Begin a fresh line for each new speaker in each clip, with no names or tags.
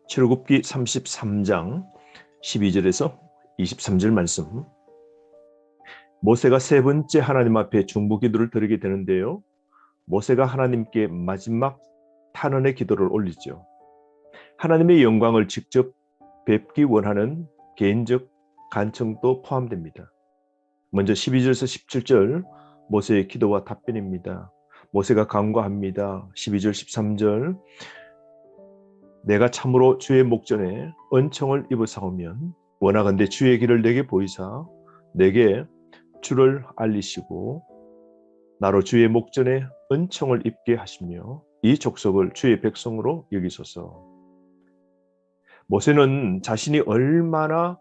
출애굽기 33장 12절에서 23절 말씀. 모세가 세 번째 하나님 앞에 중보기도를 드리게 되는데요. 모세가 하나님께 마지막 탄원의 기도를 올리죠. 하나님의 영광을 직접 뵙기 원하는 개인적 간청도 포함됩니다. 먼저 12절에서 17절 모세의 기도와 답변입니다. 모세가 간구합니다. 12절 13절 내가 참으로 주의 목전에 은총을 입어사오면 원하건대 주의 길을 내게 보이사 내게 주를 알리시고 나로 주의 목전에 은총을 입게 하시며 이 족속을 주의 백성으로 여기소서. 모세는 자신이 얼마나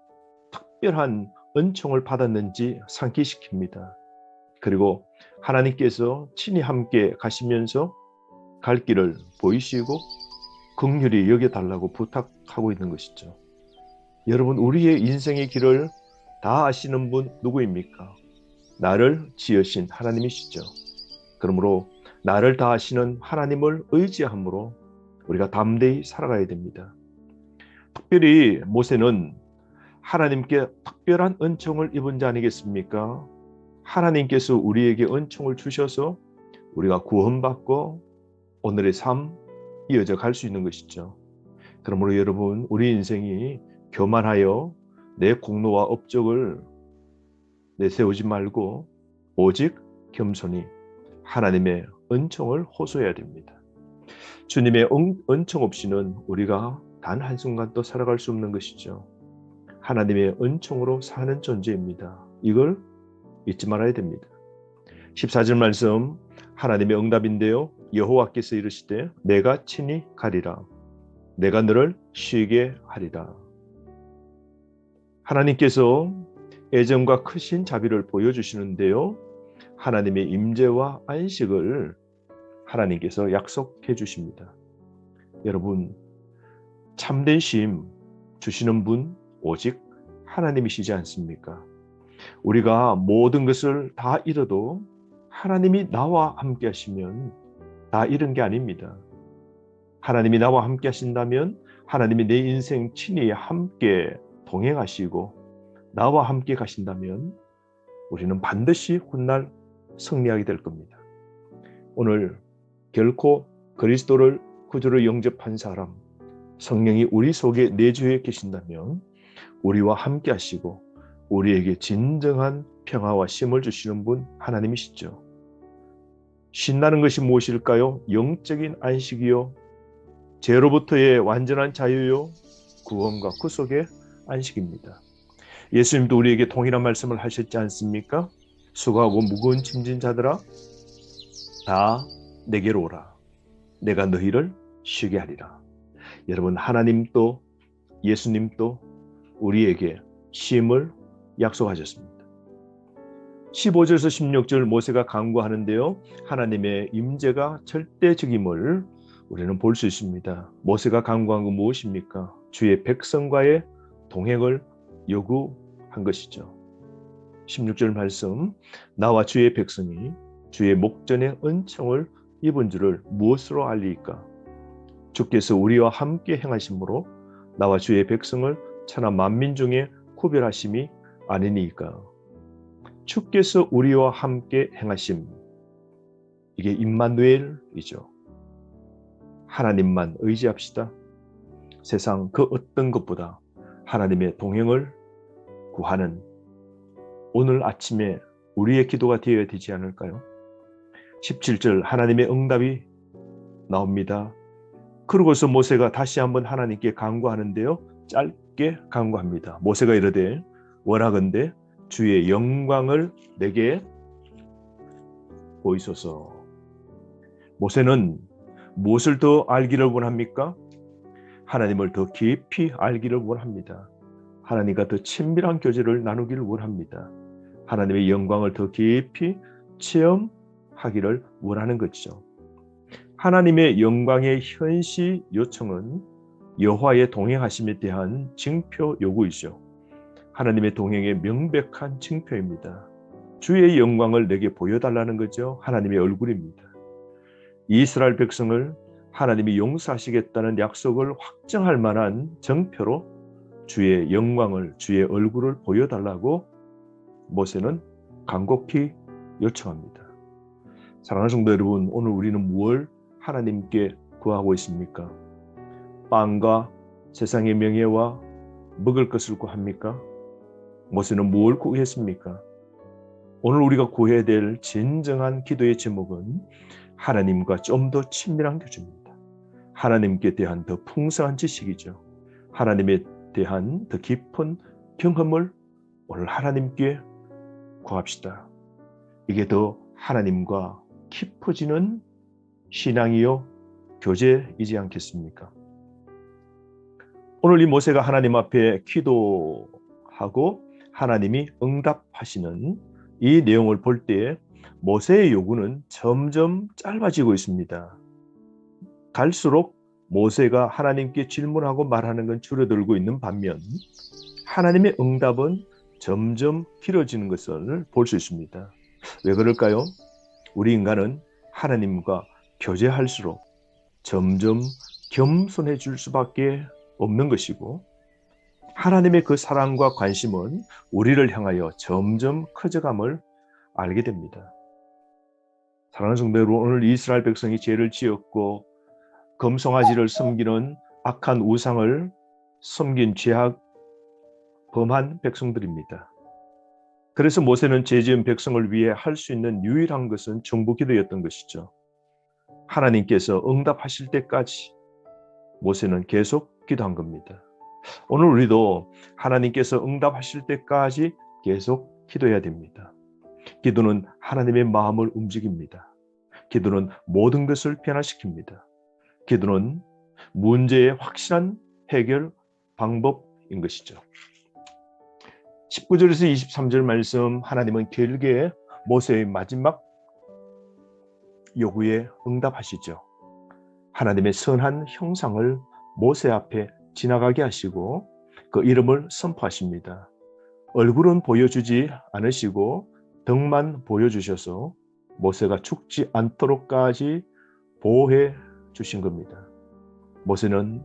특별한 은총을 받았는지 상기시킵니다. 그리고 하나님께서 친히 함께 가시면서 갈 길을 보이시고 긍휼히 여겨달라고 부탁하고 있는 것이죠. 여러분, 우리의 인생의 길을 다 아시는 분 누구입니까? 나를 지으신 하나님이시죠. 그러므로 나를 다 아시는 하나님을 의지함으로 우리가 담대히 살아가야 됩니다. 특별히 모세는 하나님께 특별한 은총을 입은 자 아니겠습니까? 하나님께서 우리에게 은총을 주셔서 우리가 구원받고 오늘의 삶 이어져 갈 수 있는 것이죠. 그러므로 여러분, 우리 인생이 교만하여 내 공로와 업적을 내세우지 말고 오직 겸손히 하나님의 은총을 호소해야 됩니다. 주님의 은총 없이는 우리가 단 한순간도 살아갈 수 없는 것이죠. 하나님의 은총으로 사는 존재입니다. 이걸 잊지 말아야 됩니다. 14절 말씀, 하나님의 응답인데요. 여호와께서 이르시되 내가 친히 가리라. 내가 너를 쉬게 하리라. 하나님께서 애정과 크신 자비를 보여주시는데요. 하나님의 임재와 안식을 하나님께서 약속해 주십니다. 여러분, 참된 쉼 주시는 분 오직 하나님이시지 않습니까? 우리가 모든 것을 다 잃어도 하나님이 나와 함께 하시면 다 잃은 게 아닙니다. 하나님이 나와 함께 하신다면 하나님이 내 인생 친히 함께 동행하시고 나와 함께 가신다면 우리는 반드시 훗날 승리하게 될 겁니다. 오늘 결코 그리스도를 구주로 영접한 사람, 성령이 우리 속에 내주해 계신다면 우리와 함께 하시고 우리에게 진정한 평화와 쉼을 주시는 분 하나님이시죠. 쉰다는 것이 무엇일까요? 영적인 안식이요, 죄로부터의 완전한 자유요, 구원과 구속의 안식입니다. 예수님도 우리에게 동일한 말씀을 하셨지 않습니까? 수고하고 무거운 짐진 자들아 다 내게로 오라. 내가 너희를 쉬게 하리라. 여러분, 하나님도 예수님도 우리에게 쉼을 약속하셨습니다. 15절에서 16절 모세가 간구하는데요. 하나님의 임재가 절대적임을 우리는 볼 수 있습니다. 모세가 간구한 건 무엇입니까? 주의 백성과의 동행을 요구한 것이죠. 16절 말씀, 나와 주의 백성이 주의 목전에 은총을 입은 줄을 무엇으로 알리까? 주께서 우리와 함께 행하심으로 나와 주의 백성을 천하 만민 중에 구별하심이 아니니까. 주께서 우리와 함께 행하심, 이게 임마누엘이죠. 하나님만 의지합시다. 세상 그 어떤 것보다 하나님의 동행을 구하는 오늘 아침에 우리의 기도가 되어야 되지 않을까요? 17절 하나님의 응답이 나옵니다. 그러고서 모세가 다시 한번 하나님께 간구하는데요. 짧게 간구합니다. 모세가 이르되 원하건대 주의 영광을 내게 보이소서. 모세는 무엇을 더 알기를 원합니까? 하나님을 더 깊이 알기를 원합니다. 하나님과 더 친밀한 교제를 나누기를 원합니다. 하나님의 영광을 더 깊이 체험하기를 원하는 것이죠. 하나님의 영광의 현시 요청은 여호와의 동행하심에 대한 징표 요구이죠. 하나님의 동행의 명백한 징표입니다. 주의 영광을 내게 보여달라는 거죠. 하나님의 얼굴입니다. 이스라엘 백성을 하나님이 용서하시겠다는 약속을 확정할 만한 정표로 주의 영광을, 주의 얼굴을 보여달라고 모세는 간곡히 요청합니다. 사랑하는 성도 여러분, 오늘 우리는 무엇을 하나님께 구하고 있습니까? 빵과 세상의 명예와 먹을 것을 구합니까? 모세는 무엇을 구했습니까? 오늘 우리가 구해야 될 진정한 기도의 제목은 하나님과 좀 더 친밀한 교제입니다. 하나님께 대한 더 풍성한 지식이죠. 하나님에 대한 더 깊은 경험을 오늘 하나님께 구합시다. 이게 더 하나님과 깊어지는 신앙이요 교제이지 않겠습니까? 오늘 이 모세가 하나님 앞에 기도하고 하나님이 응답하시는 이 내용을 볼 때 모세의 요구는 점점 짧아지고 있습니다. 갈수록 모세가 하나님께 질문하고 말하는 건 줄어들고 있는 반면 하나님의 응답은 점점 길어지는 것을 볼 수 있습니다. 왜 그럴까요? 우리 인간은 하나님과 교제할수록 점점 겸손해질 수밖에 없는 것이고 하나님의 그 사랑과 관심은 우리를 향하여 점점 커져감을 알게 됩니다. 사랑하는 성도 여러분, 오늘 이스라엘 백성이 죄를 지었고 금송아지를 섬기는 악한 우상을 섬긴 죄악 범한 백성들입니다. 그래서 모세는 죄 지은 백성을 위해 할 수 있는 유일한 것은 중보 기도였던 것이죠. 하나님께서 응답하실 때까지 모세는 계속 기도한 겁니다. 오늘 우리도 하나님께서 응답하실 때까지 계속 기도해야 됩니다. 기도는 하나님의 마음을 움직입니다. 기도는 모든 것을 변화시킵니다. 기도는 문제의 확실한 해결 방법인 것이죠. 19절에서 23절 말씀, 하나님은 길게 모세의 마지막 요구에 응답하시죠. 하나님의 선한 형상을 모세 앞에 지나가게 하시고 그 이름을 선포하십니다. 얼굴은 보여주지 않으시고 등만 보여주셔서 모세가 죽지 않도록까지 보호해 주신 겁니다. 모세는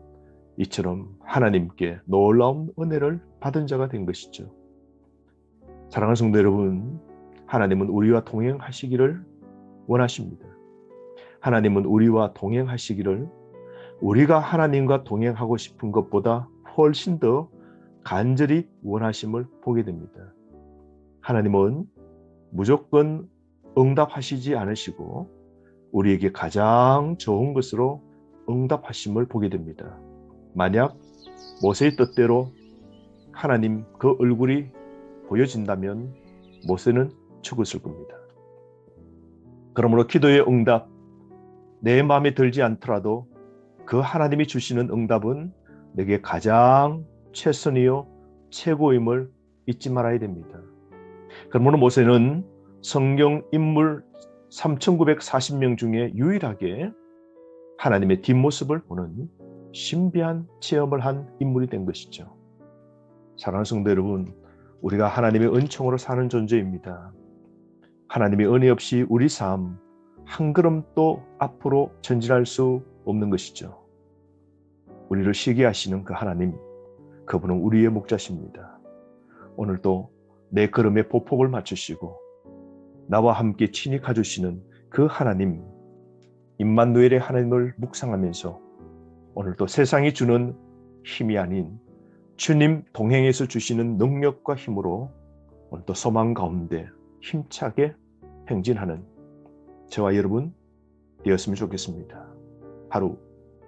이처럼 하나님께 놀라운 은혜를 받은 자가 된 것이죠. 사랑하는 성도 여러분, 하나님은 우리와 동행하시기를 원하십니다. 하나님은 우리와 동행하시기를 우리가 하나님과 동행하고 싶은 것보다 훨씬 더 간절히 원하심을 보게 됩니다. 하나님은 무조건 응답하시지 않으시고 우리에게 가장 좋은 것으로 응답하심을 보게 됩니다. 만약 모세의 뜻대로 하나님 그 얼굴이 보여진다면 모세는 죽었을 겁니다. 그러므로 기도의 응답, 내 마음에 들지 않더라도 그 하나님이 주시는 응답은 내게 가장 최선이요 최고임을 잊지 말아야 됩니다. 그러므로 모세는 성경 인물 3,940명 중에 유일하게 하나님의 뒷모습을 보는 신비한 체험을 한 인물이 된 것이죠. 사랑하는 성도 여러분, 우리가 하나님의 은총으로 사는 존재입니다. 하나님의 은혜 없이 우리 삶 한 걸음도 앞으로 전진할 수 없는 것이죠. 우리를 쉬게 하시는 그 하나님, 그분은 우리의 목자십니다. 오늘도 내 걸음에 보폭을 맞추시고 나와 함께 친히 가주시는 그 하나님, 임마누엘의 하나님을 묵상하면서 오늘도 세상이 주는 힘이 아닌 주님 동행해서 주시는 능력과 힘으로 오늘도 소망 가운데 힘차게 행진하는 저와 여러분 되었으면 좋겠습니다. 하루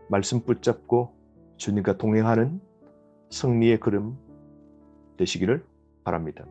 말씀 붙잡고 주님과 동행하는 승리의 걸음 되시기를 바랍니다.